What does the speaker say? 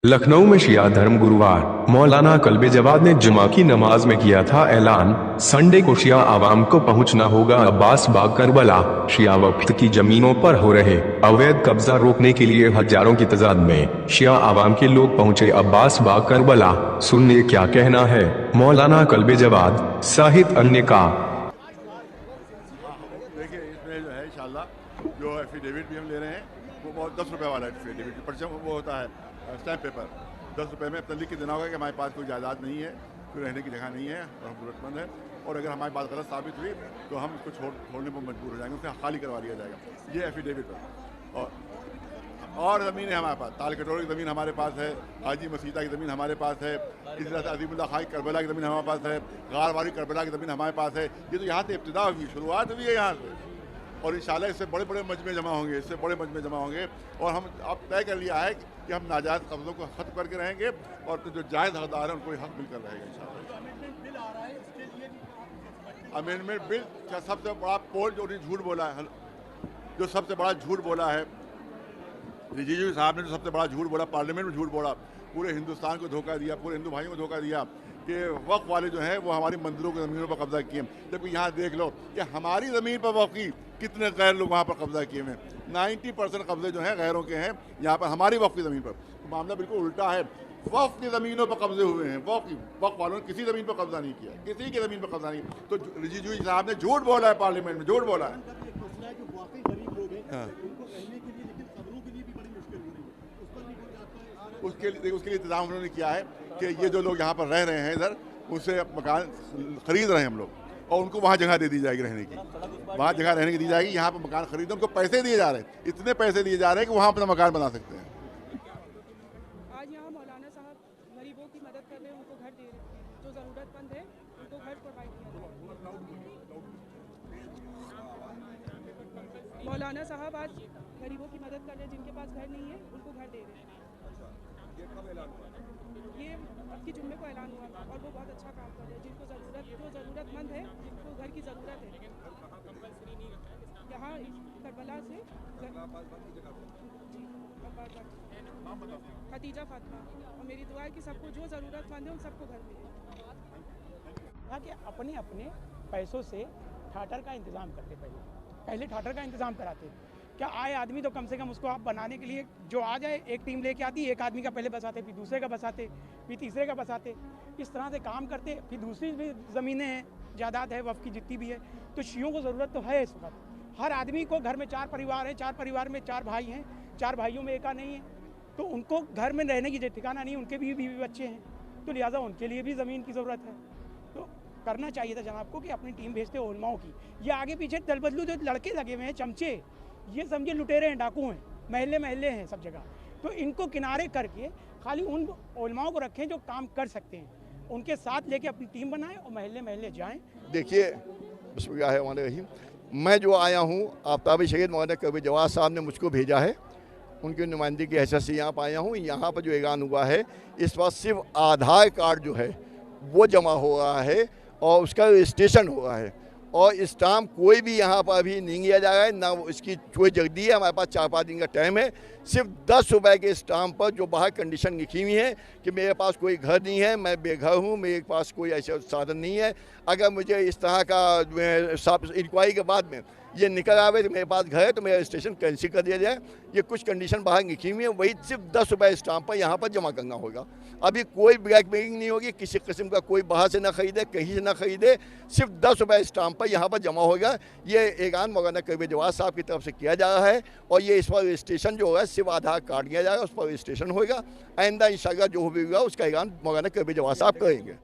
लखनऊ में शिया धर्म गुरुवार मौलाना कल्बे जवाद ने जुमा की नमाज में किया था ऐलान, संडे को शिया आवाम को पहुंचना होगा अब्बास बाग करबला। शिया वक्त की जमीनों पर हो रहे अवैध कब्जा रोकने के लिए हजारों की तादाद में शिया आवाम के लोग पहुंचे अब्बास बाग करबला। सुनिए क्या कहना है मौलाना कल्बे जवाद साहित अन्य का। देखिए इसमें जो है इंशाल्लाह जो एफिडेविट भी हम ले रहे हैं वो बहुत 10 रुपये वाला एफिडेविट पर्चा वो होता है स्टैम्प पेपर 10 रुपये में अपना लिख के देना होगा कि हमारे पास कोई जायदाद नहीं है, कोई रहने की जगह नहीं है और हम जरूरतमंद है, और अगर हमारी बात गलत साबित हुई तो हम उसको छोड़ने पर मजबूर हो जाएंगे, उसे खाली करवा दिया जाएगा। ये एफिडेविट है। और ज़मीन है हमारे पास, ताल कटोरे की ज़मीन हमारे पास है, हाजी मसीदा की ज़मीन हमारे पास है, इस तरह से अजीमुल्लाह खाई करबला की ज़मीन हमारे पास है, गारवारी करबला की ज़मीन हमारे पास है। ये तो यहाँ से इब्तिदा हुई, शुरुआत हुई है यहाँ से, और इंशाल्लाह इससे बड़े बड़े मजमे जमा होंगे, इससे बड़े मजमे जमा होंगे। और हम अब तय कर लिया है कि हम नाजायज़ कब्ज़ों को ख़त्म करके रहेंगे और तो जो जायज़ हकदार है उनको हक मिलकर रहेगा इंशाल्लाह। अमेंडमेंट बिल का सबसे बड़ा पोल जो उन्हें झूठ बोला है, जो सबसे बड़ा झूठ बोला है रिजिजू साहब ने, जो सबसे बड़ा झूठ बोला, पार्लियामेंट में झूठ बोला, पूरे हिंदुस्तान को धोखा दिया, पूरे हिंदू भाइयों को धोखा दिया कि वक्फ वाले जो हैं वो हमारी मंदिरों की ज़मीनों पर कब्जा किए। जबकि यहाँ देख लो कि हमारी ज़मीन पर वक्फ की कितने गैर लोग वहाँ पर कब्जा किए हुए हैं। 90% कब्जे जो हैं गैरों के हैं यहाँ पर, हमारी वक्फ की ज़मीन पर। तो मामला बिल्कुल उल्टा है, वक्फ की ज़मीनों पर कब्जे हुए हैं, वक्फ वालों ने किसी ज़मीन पर कब्जा नहीं किया, किसी की ज़मीन पर कब्जा नहीं। तो रिजिजू साहब ने झूठ बोला है, पार्लियामेंट में झूठ बोला है। उसके लिए इंतजाम उन्होंने किया है कि ये जो लोग यहाँ पर रह रहे हैं इधर, उनसे मकान खरीद रहे हैं हम लोग, और उनको वहाँ जगह दे दी जाएगी रहने की, वहाँ जगह रहने की दी जाएगी। यहाँ पर मकान खरीदे, उनको पैसे दिए जा रहे हैं, इतने पैसे दिए जा रहे हैं कि वहाँ अपना मकान बना सकते हैं। आज यहाँ मौलाना साहब गरीबों की मदद कर रहे हैं, उनको घर दे रहे हैं, जो ज़रूरतमंद है उनको घर प्रोवाइड किया जा रहा है। मौलाना साहब आज गरीबों की मदद कर रहे हैं, जिनके पास घर नहीं है उनको घर दे रहे हैं। ये अब की जुम्मे को ऐलान हुआ था और वो बहुत अच्छा काम कर रहे हैं। जिनको जो ज़रूरतमंद है, जिनको घर की ज़रूरत है, यहाँ करबला से खतीजा फातिमा, और मेरी दुआ है कि सबको जो ज़रूरतमंद है उन सबको घर मिले। यहाँ के अपने अपने पैसों से ठाटर का इंतज़ाम करते, पहले ठाटर का इंतज़ाम कराते। क्या आए आदमी तो कम से कम उसको आप बनाने के लिए जो आ जाए, एक टीम लेके आती, एक आदमी का पहले बसाते, फिर दूसरे का बसाते, फिर तीसरे का बसाते, इस तरह से काम करते। फिर दूसरी भी ज़मीनें हैं, जायदाद है वफ़ की जितनी भी है, तो शियों को ज़रूरत तो है इस वक्त। हर आदमी को घर में 4 परिवार है, 4 परिवार में 4 भाई हैं, 4 भाइयों में एका नहीं है, तो उनको घर में रहने की ठिकाना नहीं, उनके भी बीवी बच्चे हैं, तो लिहाजा उनके लिए भी ज़मीन की ज़रूरत है। तो करना चाहिए था जनाब को कि अपनी टीम भेजते उलमाओं की। ये आगे पीछे दल बदलू जो लड़के लगे हुए हैं, चमचे, ये समझे लुटेरे हैं, डाकू हैं, महल्ले महल्ले हैं सब जगह, तो इनको किनारे करके खाली उन उलमाओं को रखें जो काम कर सकते हैं, उनके साथ लेके अपनी टीम बनाएं और महल्ले महल्ले जाएं। देखिए बिस्मिल्लाहिर्रहमानिर्रहीम, मैं जो आया हूँ आफ्ताब शहीद मौलाना कल्बे जवाद साहब ने मुझको भेजा है, उनकी नुमाइंदगी की हैसियत से यहाँ पर आया हूँ। यहाँ पर जो ऐलान हुआ है, इस बार सिर्फ आधार कार्ड जो है वो जमा हो रहा है और उसका रजिस्ट्रेशन हो रहा है, और स्टाम्प कोई भी यहाँ पर अभी नहीं लिया जा रहा है, ना इसकी कोई जल्दी है। हमारे पास 4-5 दिन का टाइम है। सिर्फ 10 रुपये के स्टाम्प पर जो बाहर कंडीशन लिखी हुई है कि मेरे पास कोई घर नहीं है, मैं बेघर हूँ, मेरे पास कोई ऐसा साधन नहीं है, अगर मुझे इस तरह का इंक्वायरी के बाद में ये निकल आवे तो मेरे पास घर है तो मेरा रजिस्ट्रेशन कैंसिल कर दिया जाए। ये कुछ कंडीशन बाहर लिखी हुई है, वही सिर्फ 10 रुपये स्टाम्प पर यहाँ पर जमा करना होगा। अभी कोई ब्लैकमेलिंग नहीं होगी, किसी किस्म का कोई बाहर से ना खरीदे, कहीं से ना खरीदे, सिर्फ 10 रुपये स्टाम्प पर यहाँ पर जमा होगा। ये ऐलान मौलाना कल्बे जवाद साहब की तरफ से किया जा रहा है, और ये इस पर रजिस्ट्रेशन जो होगा सिर्फ आधार कार्ड लिया जाएगा, उस पर रजिस्ट्रेशन होगा। आइंदा इंशाअल्लाह जो भी होगा उसका ऐलान मौलाना कल्बे जवाद साहब करेंगे।